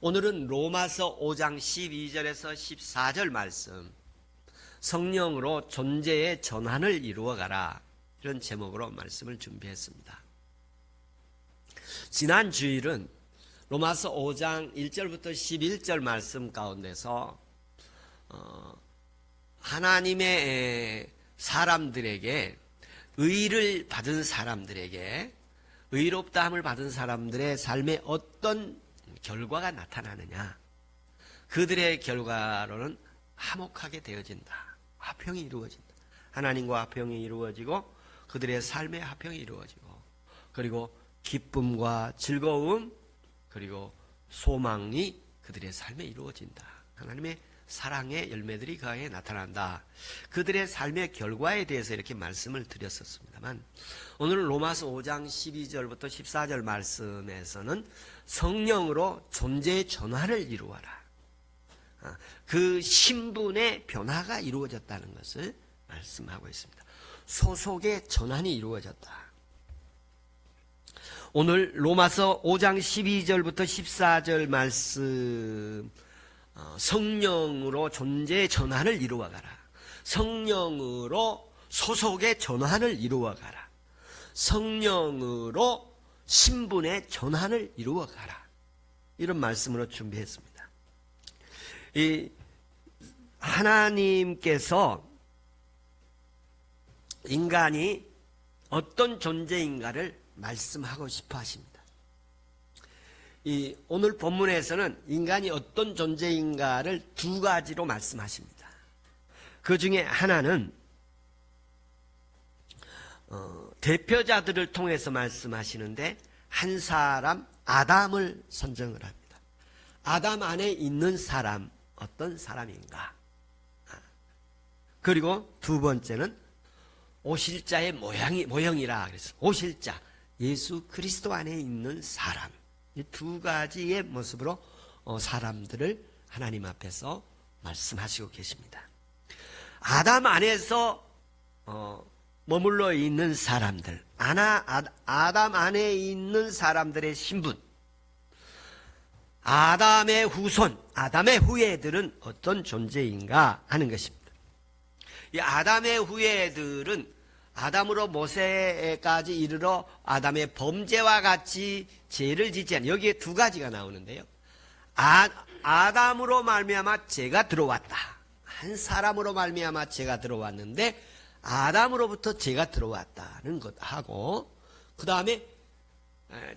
오늘은 로마서 5장 12절에서 14절 말씀, 성령으로 존재의 전환을 이루어가라, 이런 제목으로 말씀을 준비했습니다. 지난 주일은 로마서 5장 1절부터 11절 말씀 가운데서 하나님의 사람들에게, 의를 받은 사람들에게, 의롭다함을 받은 사람들의 삶에 어떤 결과가 나타나느냐, 그들의 결과로는 화목하게 되어진다, 화평이 이루어진다, 하나님과 화평이 이루어지고 그들의 삶의 화평이 이루어지고, 그리고 기쁨과 즐거움, 그리고 소망이 그들의 삶에 이루어진다. 하나님의 사랑의 열매들이 그 안에 나타난다. 그들의 삶의 결과에 대해서 이렇게 말씀을 드렸었습니다만, 오늘 로마서 5장 12절부터 14절 말씀에서는 성령으로 존재의 전환을 이루어라, 그 신분의 변화가 이루어졌다는 것을 말씀하고 있습니다. 소속의 전환이 이루어졌다. 오늘 로마서 5장 12절부터 14절 말씀, 성령으로 존재의 전환을 이루어가라, 성령으로 소속의 전환을 이루어가라, 성령으로 신분의 전환을 이루어가라, 이런 말씀으로 준비했습니다. 이 하나님께서 인간이 어떤 존재인가를 말씀하고 싶어 하십니다. 이 오늘 본문에서는 인간이 어떤 존재인가를 두 가지로 말씀하십니다. 그 중에 하나는 대표자들을 통해서 말씀하시는데, 한 사람 아담을 선정을 합니다. 아담 안에 있는 사람, 어떤 사람인가. 그리고 두 번째는 오실자의 모형이라 그랬어요. 오실자, 예수 그리스도 안에 있는 사람. 이 두 가지의 모습으로 사람들을 하나님 앞에서 말씀하시고 계십니다. 아담 안에서 머물러 있는 사람들, 아담 안에 있는 사람들의 신분, 아담의 후손, 아담의 후예들은 어떤 존재인가 하는 것입니다. 이 아담의 후예들은 아담으로 모세까지 이르러 아담의 범죄와 같이 죄를 짓지 않은, 여기에 두 가지가 나오는데요. 아담으로 말미암아 죄가 들어왔다. 한 사람으로 말미암아 죄가 들어왔는데 아담으로부터 죄가 들어왔다는 것하고, 그 다음에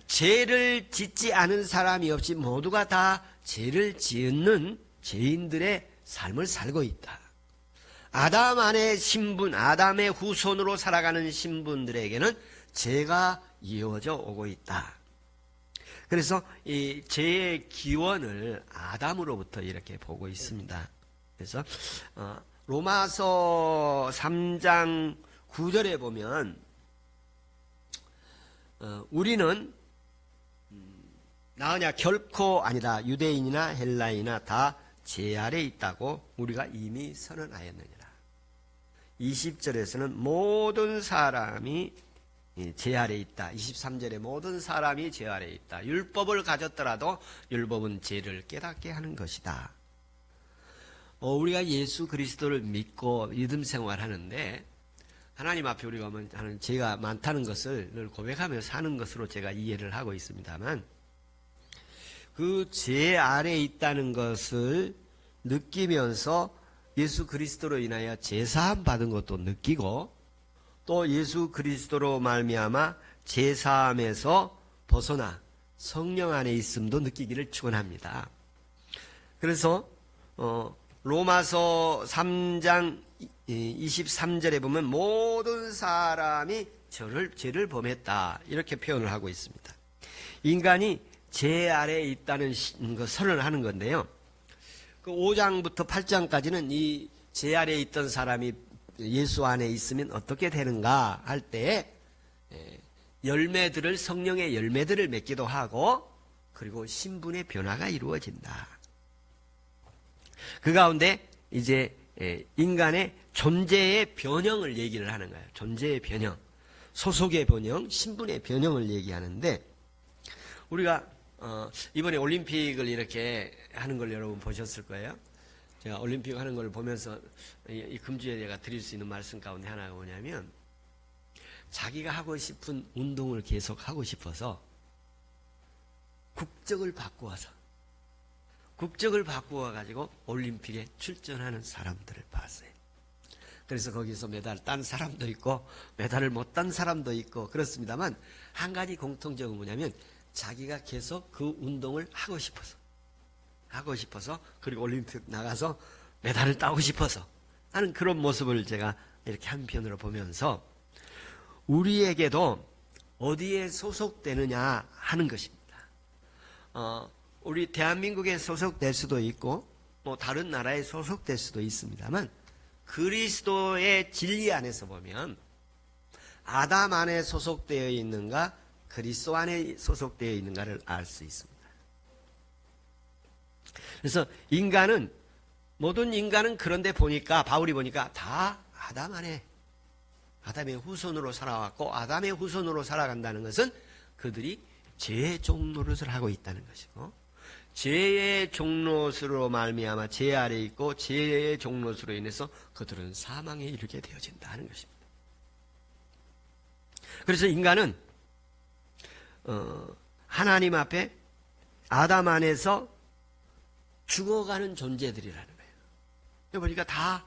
죄를 짓지 않은 사람이 없이 모두가 다 죄를 짓는 죄인들의 삶을 살고 있다. 아담 안의 신분, 아담의 후손으로 살아가는 신분들에게는 죄가 이어져 오고 있다. 그래서 이 죄의 기원을 아담으로부터 이렇게 보고 있습니다. 그래서 로마서 3장 9절에 보면 우리는 나으냐 결코 아니다, 유대인이나 헬라인이나 다 죄 아래 있다고 우리가 이미 선언하였느니라. 20절에서는 모든 사람이 죄 아래 있다. 23절에 모든 사람이 죄 아래 있다. 율법을 가졌더라도 율법은 죄를 깨닫게 하는 것이다. 우리가 예수 그리스도를 믿고 믿음 생활하는데, 하나님 앞에 우리가 하는 죄가 많다는 것을 늘 고백하며 사는 것으로 제가 이해를 하고 있습니다만, 그 죄 아래 있다는 것을 느끼면서 예수 그리스도로 인하여 죄사함 받은 것도 느끼고, 또 예수 그리스도로 말미암아 죄사함에서 벗어나 성령 안에 있음도 느끼기를 축원합니다. 그래서 로마서 3장 23절에 보면 모든 사람이 죄를 범했다, 이렇게 표현을 하고 있습니다. 인간이 죄 아래에 있다는 거 선언하는 건데요. 그 5장부터 8장까지는 이 죄 아래에 있던 사람이 예수 안에 있으면 어떻게 되는가 할 때 열매들을, 성령의 열매들을 맺기도 하고, 그리고 신분의 변화가 이루어진다. 그 가운데 이제 인간의 존재의 변형을 얘기를 하는 거예요. 존재의 변형, 소속의 변형, 신분의 변형을 얘기하는데, 우리가 이번에 올림픽을 이렇게 하는 걸 여러분 보셨을 거예요. 제가 올림픽 하는 걸 보면서 이 금주에 제가 드릴 수 있는 말씀 가운데 하나가 뭐냐면, 자기가 하고 싶은 운동을 계속 하고 싶어서 국적을 바꾸어 가지고 올림픽에 출전하는 사람들을 봤어요. 그래서 거기서 메달을 딴 사람도 있고 메달을 못 딴 사람도 있고 그렇습니다만, 한 가지 공통점은 뭐냐면 자기가 계속 그 운동을 하고 싶어서 그리고 올림픽 나가서 메달을 따고 싶어서 하는 그런 모습을 제가 이렇게 한편으로 보면서, 우리에게도 어디에 소속되느냐 하는 것입니다. 우리 대한민국에 소속될 수도 있고 뭐 다른 나라에 소속될 수도 있습니다만, 그리스도의 진리 안에서 보면 아담 안에 소속되어 있는가 그리스도 안에 소속되어 있는가를 알 수 있습니다. 그래서 모든 인간은 그런데 보니까, 바울이 보니까 다 아담 안에, 아담의 후손으로 살아왔고, 아담의 후손으로 살아간다는 것은 그들이 죄의 종노릇을 하고 있다는 것이고, 죄의 종노릇으로 말미암아 죄 아래 있고, 죄의 종노릇으로 인해서 그들은 사망에 이르게 되어진다 하는 것입니다. 그래서 인간은 하나님 앞에 아담 안에서 죽어가는 존재들이라는 거예요. 여기 보니까 다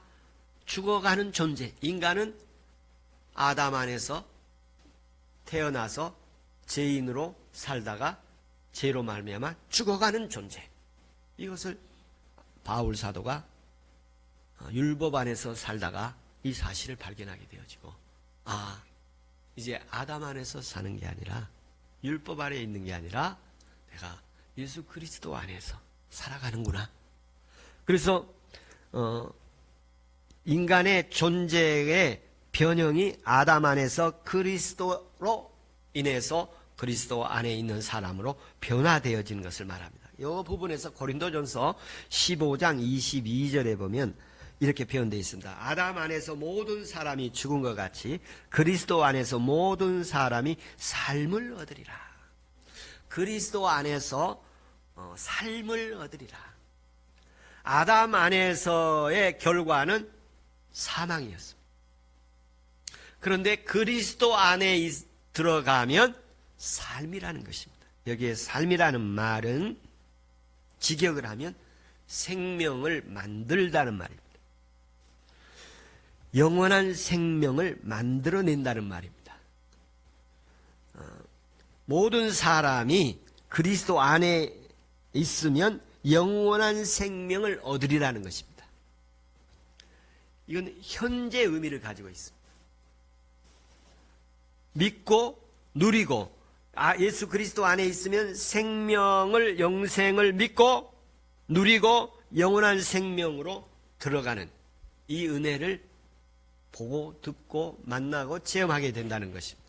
죽어가는 존재. 인간은 아담 안에서 태어나서 죄인으로 살다가 죄로 말미암아 죽어가는 존재. 이것을 바울 사도가 율법 안에서 살다가 이 사실을 발견하게 되어지고, 이제 아담 안에서 사는 게 아니라, 율법 아래에 있는 게 아니라 내가 예수 그리스도 안에서 살아가는구나. 그래서 인간의 존재의 변형이 아담 안에서 그리스도로 인해서 그리스도 안에 있는 사람으로 변화되어지는 것을 말합니다. 이 부분에서 고린도전서 15장 22절에 보면 이렇게 표현되어 있습니다. 아담 안에서 모든 사람이 죽은 것 같이 그리스도 안에서 모든 사람이 삶을 얻으리라. 그리스도 안에서 삶을 얻으리라. 아담 안에서의 결과는 사망이었습니다. 그런데 그리스도 안에 들어가면 삶이라는 것입니다. 여기에 삶이라는 말은 직역을 하면 생명을 만들다는 말입니다. 영원한 생명을 만들어낸다는 말입니다. 모든 사람이 그리스도 안에 있으면 영원한 생명을 얻으리라는 것입니다. 이건 현재 의미를 가지고 있습니다. 믿고 누리고, 예수 그리스도 안에 있으면 생명을, 영생을 믿고 누리고 영원한 생명으로 들어가는 이 은혜를 보고 듣고 만나고 체험하게 된다는 것입니다.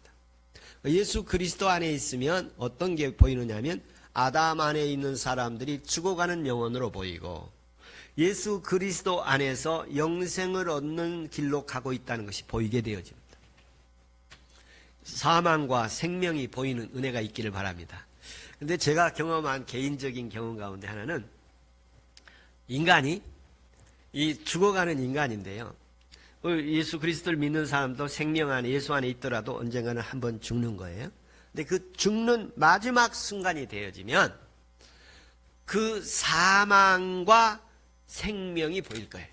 예수 그리스도 안에 있으면 어떤 게 보이느냐 하면 아담 안에 있는 사람들이 죽어가는 영혼으로 보이고, 예수 그리스도 안에서 영생을 얻는 길로 가고 있다는 것이 보이게 되어집니다. 사망과 생명이 보이는 은혜가 있기를 바랍니다. 그런데 제가 경험한 개인적인 경험 가운데 하나는, 인간이 이 죽어가는 인간인데요, 예수 그리스도를 믿는 사람도 생명 안에, 예수 안에 있더라도 언젠가는 한번 죽는 거예요. 근데 그 죽는 마지막 순간이 되어지면 그 사망과 생명이 보일 거예요.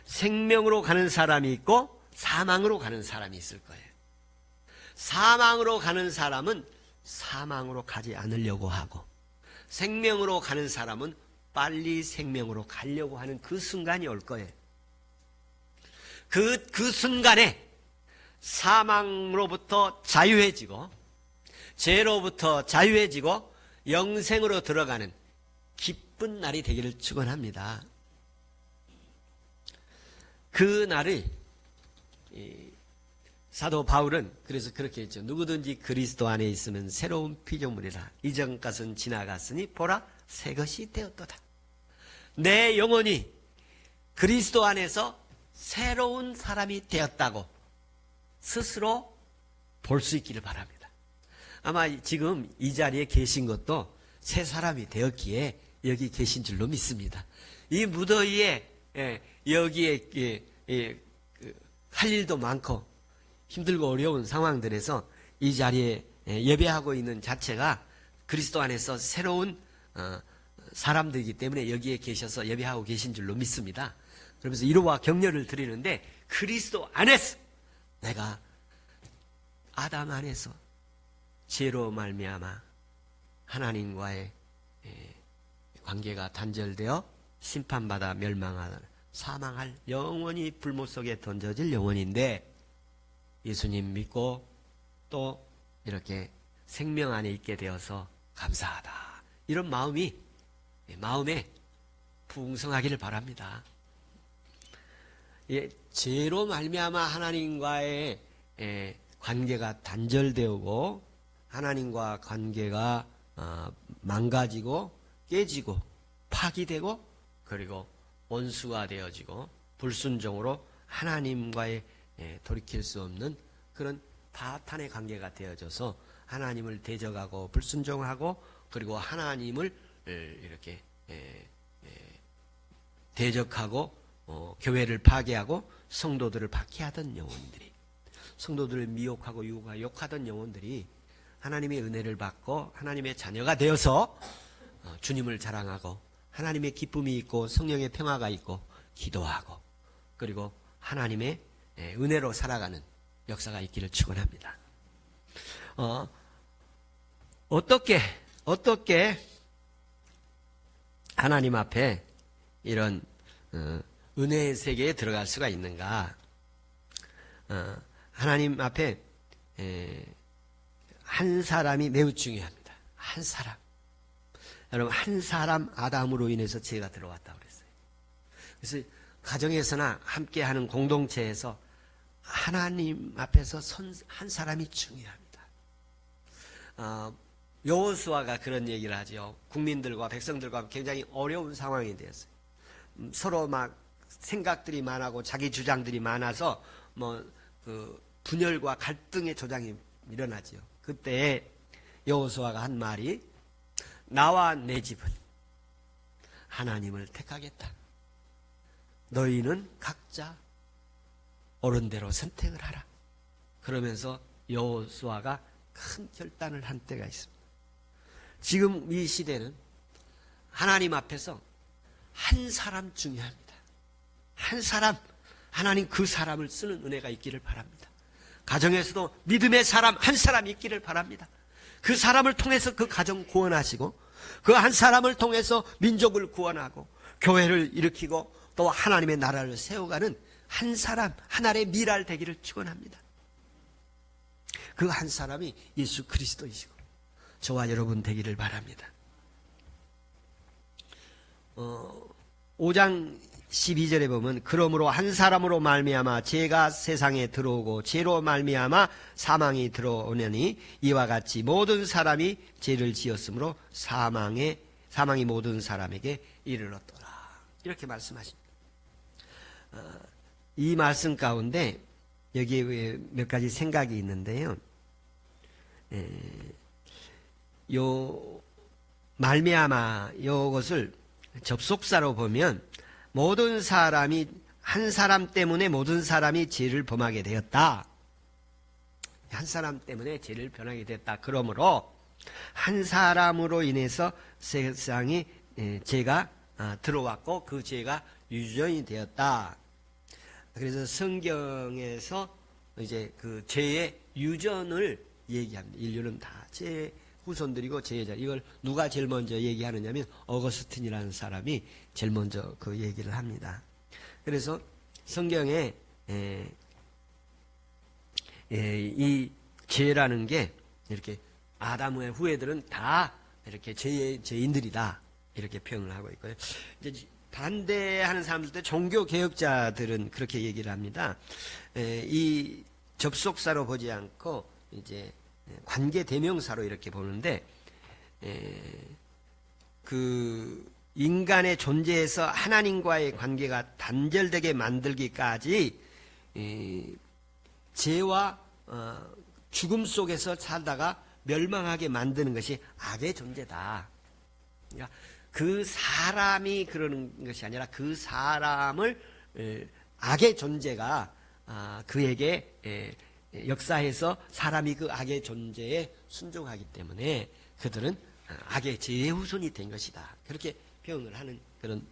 생명으로 가는 사람이 있고 사망으로 가는 사람이 있을 거예요. 사망으로 가는 사람은 사망으로 가지 않으려고 하고, 생명으로 가는 사람은 빨리 생명으로 가려고 하는 그 순간이 올 거예요. 그 순간에 사망으로부터 자유해지고, 죄로부터 자유해지고 영생으로 들어가는 기쁜 날이 되기를 축원합니다. 그 날을 사도 바울은 그래서 그렇게 했죠. 누구든지 그리스도 안에 있으면 새로운 피조물이라. 이전 것은 지나갔으니 보라 새 것이 되었도다. 내 영혼이 그리스도 안에서 새로운 사람이 되었다고 스스로 볼 수 있기를 바랍니다. 아마 지금 이 자리에 계신 것도 새 사람이 되었기에 여기 계신 줄로 믿습니다. 이 무더위에 여기에 할 일도 많고 힘들고 어려운 상황들에서 이 자리에 예배하고 있는 자체가 그리스도 안에서 새로운 사람들이기 때문에 여기에 계셔서 예배하고 계신 줄로 믿습니다. 그러면서 위로와 격려를 드리는데, 그리스도 안에서 내가 아담 안에서 죄로 말미암아 하나님과의 관계가 단절되어 심판받아 멸망하다 사망할 영원히 불못 속에 던져질 영혼인데, 예수님 믿고 또 이렇게 생명 안에 있게 되어서 감사하다, 이런 마음에 풍성하기를 바랍니다. 죄로 말미암아 하나님과의 관계가 단절되고 하나님과 관계가 망가지고 깨지고 파기되고 그리고 원수가 되어지고 불순종으로 하나님과의 돌이킬 수 없는 그런 파탄의 관계가 되어져서 하나님을 대적하고 불순종하고 그리고 하나님을 이렇게 대적하고 교회를 파괴하고 성도들을 박해하던 영혼들이, 성도들을 미혹하고 욕하던 영혼들이 하나님의 은혜를 받고 하나님의 자녀가 되어서 주님을 자랑하고 하나님의 기쁨이 있고 성령의 평화가 있고 기도하고 그리고 하나님의 은혜로 살아가는 역사가 있기를 축원합니다. 어떻게 하나님 앞에 이런 은혜의 세계에 들어갈 수가 있는가? 하나님 앞에 한 사람이 매우 중요합니다. 한 사람. 여러분, 한 사람 아담으로 인해서 죄가 들어왔다고 그랬어요. 그래서 가정에서나 함께하는 공동체에서 하나님 앞에서 한 사람이 중요합니다. 여호수아가 그런 얘기를 하죠. 국민들과 백성들과 굉장히 어려운 상황이 되었어요. 서로 막 생각들이 많고 자기 주장들이 많아서 분열과 갈등의 조장이 일어나죠. 그때 여호수아가 한 말이, 나와 내 집은 하나님을 택하겠다. 너희는 각자 옳은대로 선택을 하라. 그러면서 여호수아가 큰 결단을 한 때가 있습니다. 지금 이 시대는 하나님 앞에서 한 사람 중요합니다. 한 사람, 하나님 그 사람을 쓰는 은혜가 있기를 바랍니다. 가정에서도 믿음의 사람 한 사람 있기를 바랍니다. 그 사람을 통해서 그 가정 구원하시고 그 한 사람을 통해서 민족을 구원하고 교회를 일으키고 또 하나님의 나라를 세워가는 한 사람, 하나의 미랄 되기를 축원합니다. 그 한 사람이 예수 그리스도이시고 저와 여러분 되기를 바랍니다. 5장 12절에 보면, 그러므로 한 사람으로 말미암아 죄가 세상에 들어오고 죄로 말미암아 사망이 들어오느니 이와 같이 모든 사람이 죄를 지었으므로 사망이 모든 사람에게 이르렀더라. 이렇게 말씀하십니다. 이 말씀 가운데 여기에 몇 가지 생각이 있는데요. 요 말미암아 요것을 접속사로 보면 모든 사람이 한 사람 때문에 모든 사람이 죄를 범하게 되었다. 한 사람 때문에 죄를 범하게 됐다. 그러므로 한 사람으로 인해서 세상에 죄가 들어왔고 그 죄가 유전이 되었다. 그래서 성경에서 이제 그 죄의 유전을 얘기합니다. 인류는 다 죄의 후손들이고 제자. 이걸 누가 제일 먼저 얘기하느냐면 어거스틴이라는 사람이 제일 먼저 그 얘기를 합니다. 그래서 성경에 이 죄라는 게 이렇게 아담의 후예들은 다 이렇게 죄인들이다 이렇게 표현을 하고 있고요. 이제 반대하는 사람들도 종교 개혁자들은 그렇게 얘기를 합니다. 이 접속사로 보지 않고 이제 관계 대명사로 이렇게 보는데, 그 인간의 존재에서 하나님과의 관계가 단절되게 만들기까지 죄와 죽음 속에서 살다가 멸망하게 만드는 것이 악의 존재다. 그러니까 그 사람이 그러는 것이 아니라 그 사람을 악의 존재가 그에게 역사해서 사람이 그 악의 존재에 순종하기 때문에 그들은 악의 제후손이 된 것이다. 그렇게 표현을 하는 그런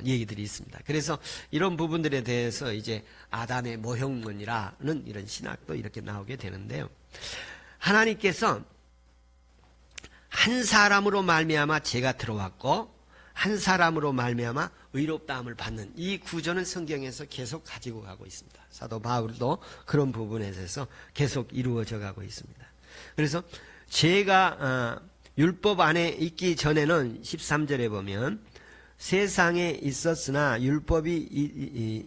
얘기들이 있습니다. 그래서 이런 부분들에 대해서 이제 아담의 모형론이라는 이런 신학도 이렇게 나오게 되는데요. 하나님께서 한 사람으로 말미암아 죄가 들어왔고 한 사람으로 말미암아 의롭다함을 받는 이 구조는 성경에서 계속 가지고 가고 있습니다. 사도 바울도 그런 부분에 대해서 계속 이루어져 가고 있습니다. 그래서 죄가 율법 안에 있기 전에는 13절에 보면 세상에 있었으나 율법이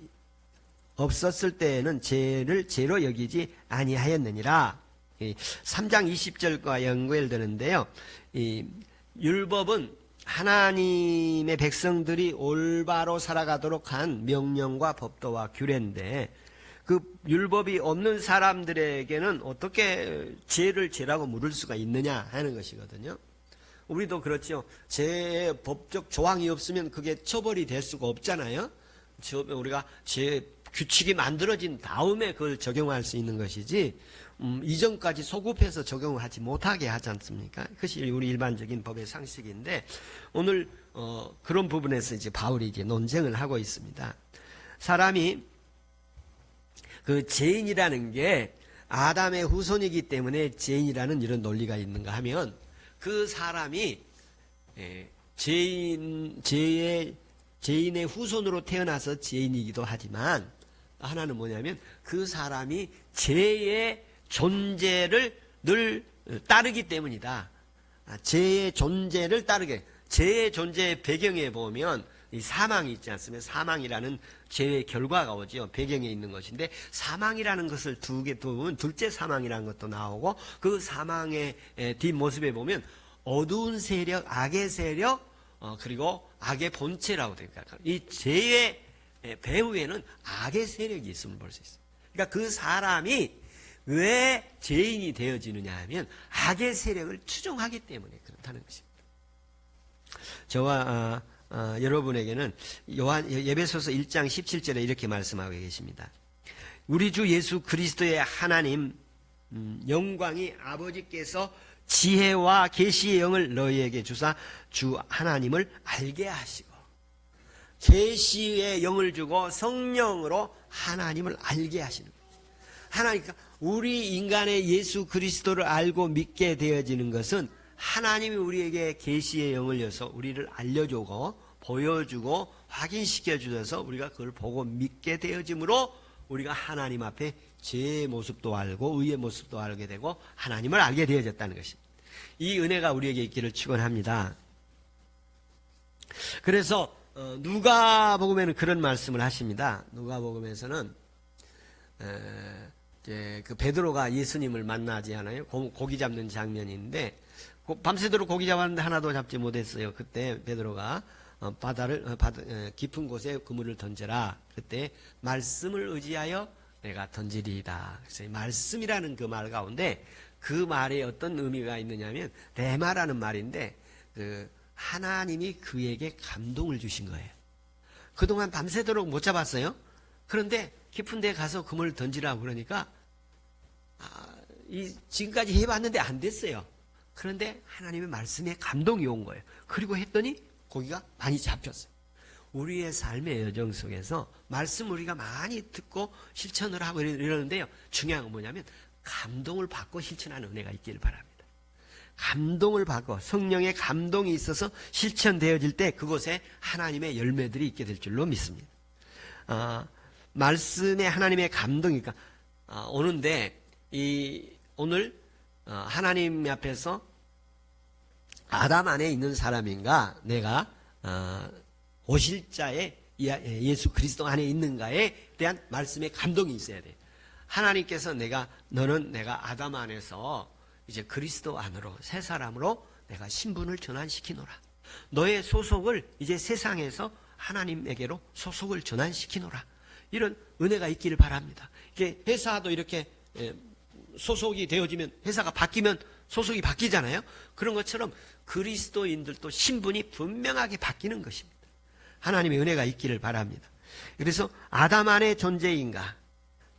없었을 때에는 죄를 죄로 여기지 아니하였느니라. 3장 20절과 연결되는데요. 율법은 하나님의 백성들이 올바로 살아가도록 한 명령과 법도와 규례인데 그 율법이 없는 사람들에게는 어떻게 죄를 죄라고 물을 수가 있느냐 하는 것이거든요. 우리도 그렇죠. 죄의 법적 조항이 없으면 그게 처벌이 될 수가 없잖아요. 우리가 죄 규칙이 만들어진 다음에 그걸 적용할 수 있는 것이지 이전까지 소급해서 적용하지 못하게 하지 않습니까? 그것이 우리 일반적인 법의 상식인데 오늘 그런 부분에서 이제 바울이 이제 논쟁을 하고 있습니다. 사람이 그 죄인이라는 게 아담의 후손이기 때문에 죄인이라는 이런 논리가 있는가 하면 그 사람이 죄인의 후손으로 태어나서 죄인이기도 하지만 하나는 뭐냐면 그 사람이 죄의 존재를 늘 따르기 때문이다. 죄의 존재를 따르게. 죄의 존재의 배경에 보면 이 사망이 있지 않습니까? 사망이라는 죄의 결과가 오죠. 배경에 있는 것인데 사망이라는 것을 두면 둘째 사망이라는 것도 나오고 그 사망의 뒷모습에 보면 어두운 세력, 악의 세력, 그리고 악의 본체라고 됩니다. 이 죄의 배후에는 악의 세력이 있음을 볼 수 있어요. 그러니까 그 사람이 왜 죄인이 되어지느냐 하면 악의 세력을 추종하기 때문에 그렇다는 것입니다. 저와 여러분에게는 에베소서 1장 17절에 이렇게 말씀하고 계십니다. 우리 주 예수 그리스도의 하나님 영광이 아버지께서 지혜와 계시의 영을 너희에게 주사 주 하나님을 알게 하시고 계시의 영을 주고 성령으로 하나님을 알게 하시는 거예요. 하나니까 우리 인간의 예수 그리스도를 알고 믿게 되어지는 것은 하나님이 우리에게 계시의 영을 여서 우리를 알려주고 보여주고 확인시켜 주셔서 우리가 그걸 보고 믿게 되어짐으로 우리가 하나님 앞에 죄의 모습도 알고 의의 모습도 알게 되고 하나님을 알게 되어졌다는 것입니다. 이 은혜가 우리에게 있기를 축원합니다. 그래서 누가복음에는 그런 말씀을 하십니다. 누가복음에서는 그 베드로가 예수님을 만나지 않아요. 고기 잡는 장면인데 밤새도록 고기 잡았는데 하나도 잡지 못했어요. 그때 베드로가 깊은 곳에 그물을 던져라. 그때 말씀을 의지하여 내가 던지리이다. 그래서 이 말씀이라는 그 말 가운데 그 말에 어떤 의미가 있느냐면 레마라는 말인데 하나님이 그에게 감동을 주신 거예요. 그동안 밤새도록 못 잡았어요. 그런데 깊은 데 가서 그물을 던지라고 그러니까 지금까지 해봤는데 안 됐어요. 그런데 하나님의 말씀에 감동이 온 거예요. 그리고 했더니 고기가 많이 잡혔어요. 우리의 삶의 여정 속에서 말씀 우리가 많이 듣고 실천을 하고 이러는데요. 중요한 건 뭐냐면 감동을 받고 실천하는 은혜가 있기를 바랍니다. 감동을 받고 성령의 감동이 있어서 실천되어질 때 그곳에 하나님의 열매들이 있게 될 줄로 믿습니다. 말씀에 하나님의 감동이니까 오는데 오늘 하나님 앞에서 아담 안에 있는 사람인가 내가 오실 자의 예수 그리스도 안에 있는가에 대한 말씀의 감동이 있어야 돼요. 하나님께서 너는 내가 아담 안에서 이제 그리스도 안으로 새 사람으로 내가 신분을 전환시키노라. 너의 소속을 이제 세상에서 하나님에게로 소속을 전환시키노라. 이런 은혜가 있기를 바랍니다. 이게 회사도 이렇게 소속이 되어지면 회사가 바뀌면 소속이 바뀌잖아요. 그런 것처럼 그리스도인들도 신분이 분명하게 바뀌는 것입니다. 하나님의 은혜가 있기를 바랍니다. 그래서 아담 안의 존재인가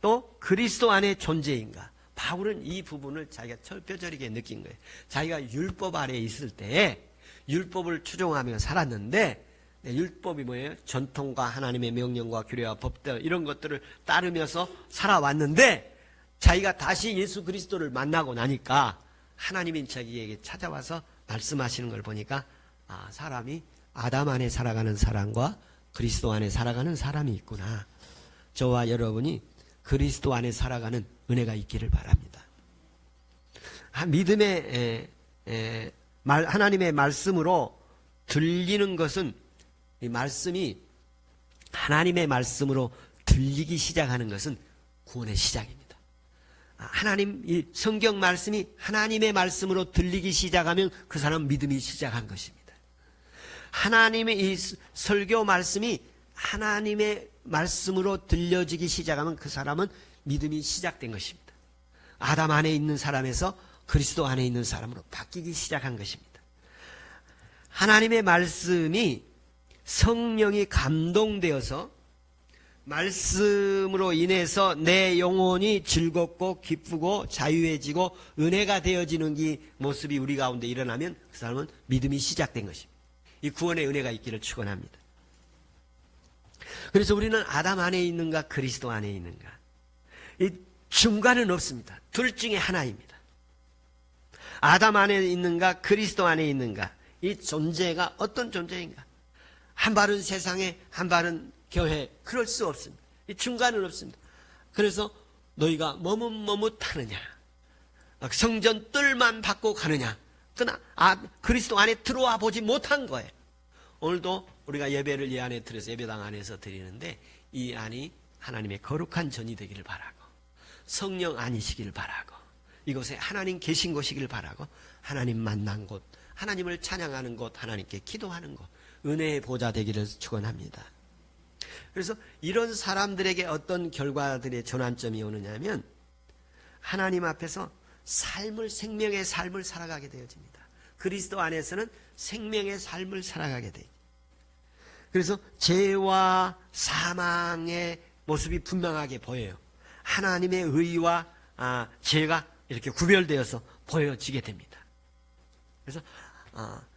또 그리스도 안의 존재인가, 바울은 이 부분을 자기가 철저하게 느낀 거예요. 자기가 율법 아래에 있을 때 율법을 추종하며 살았는데, 율법이 뭐예요? 전통과 하나님의 명령과 규례와 법들 이런 것들을 따르면서 살아왔는데, 자기가 다시 예수 그리스도를 만나고 나니까 하나님이 자기에게 찾아와서 말씀하시는 걸 보니까 사람이 아담 안에 살아가는 사람과 그리스도 안에 살아가는 사람이 있구나. 저와 여러분이 그리스도 안에 살아가는 은혜가 있기를 바랍니다. 믿음의 하나님의 말씀으로 들리는 것은, 이 말씀이 하나님의 말씀으로 들리기 시작하는 것은 구원의 시작입니다. 하나님, 이 성경 말씀이 하나님의 말씀으로 들리기 시작하면 그 사람은 믿음이 시작한 것입니다. 하나님의 이 설교 말씀이 하나님의 말씀으로 들려지기 시작하면 그 사람은 믿음이 시작된 것입니다. 아담 안에 있는 사람에서 그리스도 안에 있는 사람으로 바뀌기 시작한 것입니다. 하나님의 말씀이 성령이 감동되어서 말씀으로 인해서 내 영혼이 즐겁고 기쁘고 자유해지고 은혜가 되어지는 이 모습이 우리 가운데 일어나면 그 사람은 믿음이 시작된 것입니다. 이 구원의 은혜가 있기를 축원합니다. 그래서 우리는 아담 안에 있는가 그리스도 안에 있는가, 이 중간은 없습니다. 둘 중에 하나입니다. 아담 안에 있는가 그리스도 안에 있는가, 이 존재가 어떤 존재인가, 한 발은 세상에 한 발은 교회, 그럴 수 없습니다. 이 중간은 없습니다. 그래서 너희가 머뭇머뭇하느냐, 성전 뜰만 받고 가느냐, 그러나 그리스도 안에 들어와 보지 못한 거예요. 오늘도 우리가 예배를 이 안에 드려서 예배당 안에서 드리는데, 이 안이 하나님의 거룩한 전이 되기를 바라고, 성령 안이시기를 바라고, 이곳에 하나님 계신 곳이기를 바라고, 하나님 만난 곳, 하나님을 찬양하는 곳, 하나님께 기도하는 곳, 은혜의 보좌 되기를 축원합니다. 그래서 이런 사람들에게 어떤 결과들의 전환점이 오느냐 하면, 하나님 앞에서 생명의 삶을 살아가게 되어집니다. 그리스도 안에서는 생명의 삶을 살아가게 돼요. 그래서 죄와 사망의 모습이 분명하게 보여요. 하나님의 의와 죄가 이렇게 구별되어서 보여지게 됩니다. 그래서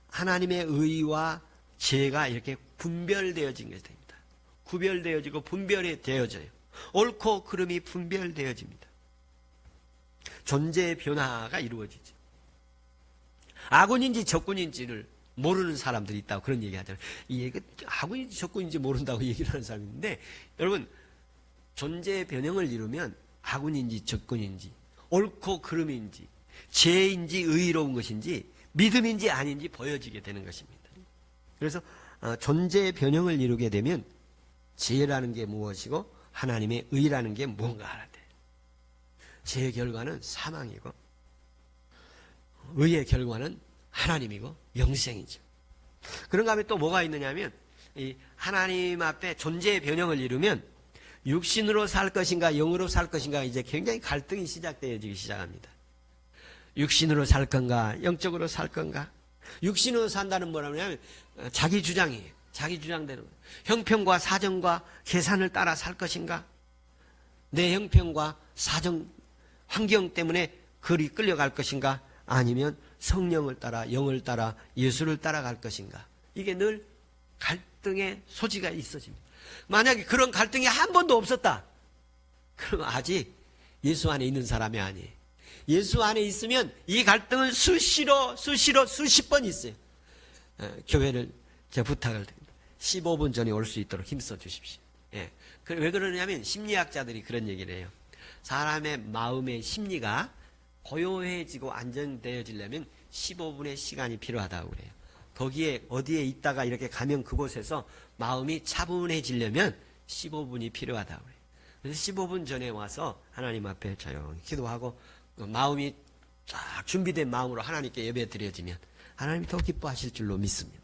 하나님의 의와 죄가 이렇게 분별되어진 것이 됩니다. 구별되어지고 분별이 되어져요. 옳고 그름이 분별되어집니다. 존재의 변화가 이루어지죠. 아군인지 적군인지를 모르는 사람들이 있다고 그런 얘기 하잖아요. 이 얘기, 아군인지 적군인지 모른다고 얘기를 하는 사람이 있는데, 여러분, 존재의 변형을 이루면 아군인지 적군인지, 옳고 그름인지, 죄인지 의로운 것인지, 믿음인지 아닌지 보여지게 되는 것입니다. 그래서 존재의 변형을 이루게 되면 죄라는 게 무엇이고 하나님의 의라는 게 무언가 알아야 돼요. 죄의 결과는 사망이고 의의 결과는 하나님이고 영생이죠. 그런가 하면 또 뭐가 있느냐 하면, 이 하나님 앞에 존재의 변형을 이루면 육신으로 살 것인가 영으로 살 것인가, 이제 굉장히 갈등이 시작되어지기 시작합니다. 육신으로 살 건가 영적으로 살 건가. 육신으로 산다는 뭐라면 자기 주장이에요. 자기 주장대로 형편과 사정과 계산을 따라 살 것인가, 내 형편과 사정 환경 때문에 그리 끌려갈 것인가, 아니면 성령을 따라 영을 따라 예수를 따라갈 것인가. 이게 늘 갈등의 소지가 있어집니다. 만약에 그런 갈등이 한 번도 없었다, 그럼 아직 예수 안에 있는 사람이 아니에요. 예수 안에 있으면 이 갈등은 수시로 수십 번 있어요. 교회를 제가 부탁을 드립니다. 15분 전에 올 수 있도록 힘써 주십시오. 예. 왜 그러냐면 심리학자들이 그런 얘기를 해요. 사람의 마음의 심리가 고요해지고 안정되어지려면 15분의 시간이 필요하다고 그래요. 거기에 어디에 있다가 이렇게 가면 그곳에서 마음이 차분해지려면 15분이 필요하다고 그래요. 그래서 15분 전에 와서 하나님 앞에 조용히 기도하고 마음이 딱 준비된 마음으로 하나님께 예배 드려지면 하나님이 더 기뻐하실 줄로 믿습니다.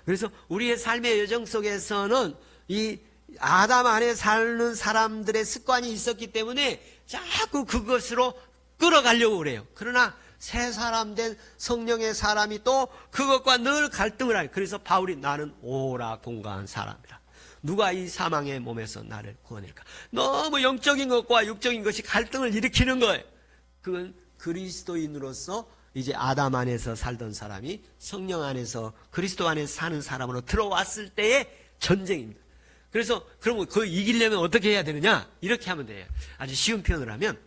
그래서 우리의 삶의 여정 속에서는 이 아담 안에 사는 사람들의 습관이 있었기 때문에 자꾸 그것으로 끌어가려고 그래요. 그러나 새 사람 된 성령의 사람이 또 그것과 늘 갈등을 하니, 그래서 바울이 나는 오라 공고한 사람이라. 누가 이 사망의 몸에서 나를 구원할까? 너무 영적인 것과 육적인 것이 갈등을 일으키는 거예요. 그건 그리스도인으로서 이제 아담 안에서 살던 사람이 성령 안에서 그리스도 안에서 사는 사람으로 들어왔을 때의 전쟁입니다. 그래서 그러면 그거 이기려면 어떻게 해야 되느냐? 이렇게 하면 돼요. 아주 쉬운 표현을 하면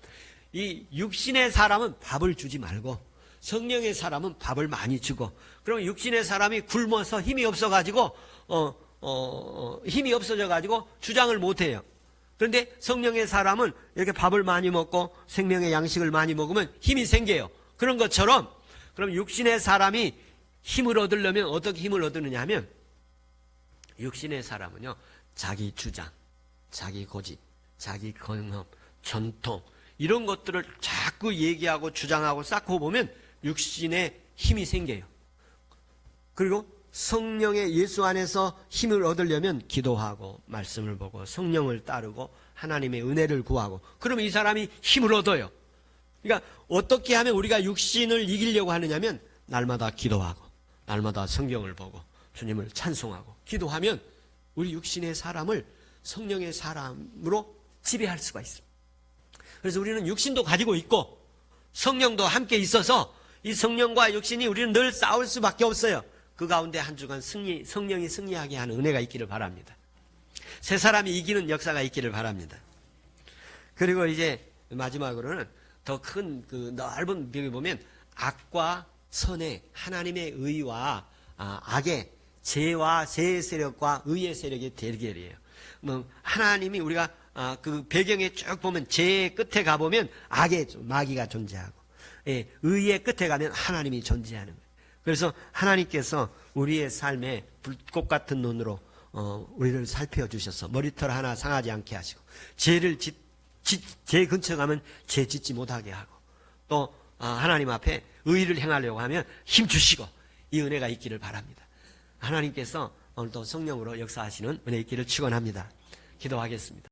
이 육신의 사람은 밥을 주지 말고 성령의 사람은 밥을 많이 주고, 그러면 육신의 사람이 굶어서 힘이 없어가지고 힘이 없어져가지고 주장을 못해요. 그런데 성령의 사람은 이렇게 밥을 많이 먹고 생명의 양식을 많이 먹으면 힘이 생겨요. 그런 것처럼 그럼 육신의 사람이 힘을 얻으려면 어떻게 힘을 얻느냐 하면, 육신의 사람은요, 자기 주장, 자기 고집, 자기 경험, 전통 이런 것들을 자꾸 얘기하고 주장하고 쌓고 보면 육신에 힘이 생겨요. 그리고 성령의 예수 안에서 힘을 얻으려면 기도하고 말씀을 보고 성령을 따르고 하나님의 은혜를 구하고, 그러면 이 사람이 힘을 얻어요. 그러니까 어떻게 하면 우리가 육신을 이기려고 하느냐면 날마다 기도하고 날마다 성경을 보고 주님을 찬송하고 기도하면 우리 육신의 사람을 성령의 사람으로 지배할 수가 있습니다. 그래서 우리는 육신도 가지고 있고 성령도 함께 있어서 이 성령과 육신이 우리는 늘 싸울 수밖에 없어요. 그 가운데 한 주간 성령이 승리하게 하는 은혜가 있기를 바랍니다. 새 사람이 이기는 역사가 있기를 바랍니다. 그리고 이제 마지막으로는 더 큰 그 넓은 벽에 보면 악과 선의, 하나님의 의와 악의, 죄와 죄의 세력과 의의 세력의 대결이에요. 뭐 하나님이 우리가 그 배경에 쭉 보면 죄의 끝에 가보면 악의 마귀가 존재하고, 예, 의의 끝에 가면 하나님이 존재하는 거예요. 그래서 하나님께서 우리의 삶에 불꽃 같은 눈으로 우리를 살펴주셔서 머리털 하나 상하지 않게 하시고, 죄 근처 가면 죄 짓지 못하게 하고, 또 하나님 앞에 의를 행하려고 하면 힘 주시고, 이 은혜가 있기를 바랍니다. 하나님께서 오늘도 성령으로 역사하시는 은혜 있기를 축원합니다. 기도하겠습니다.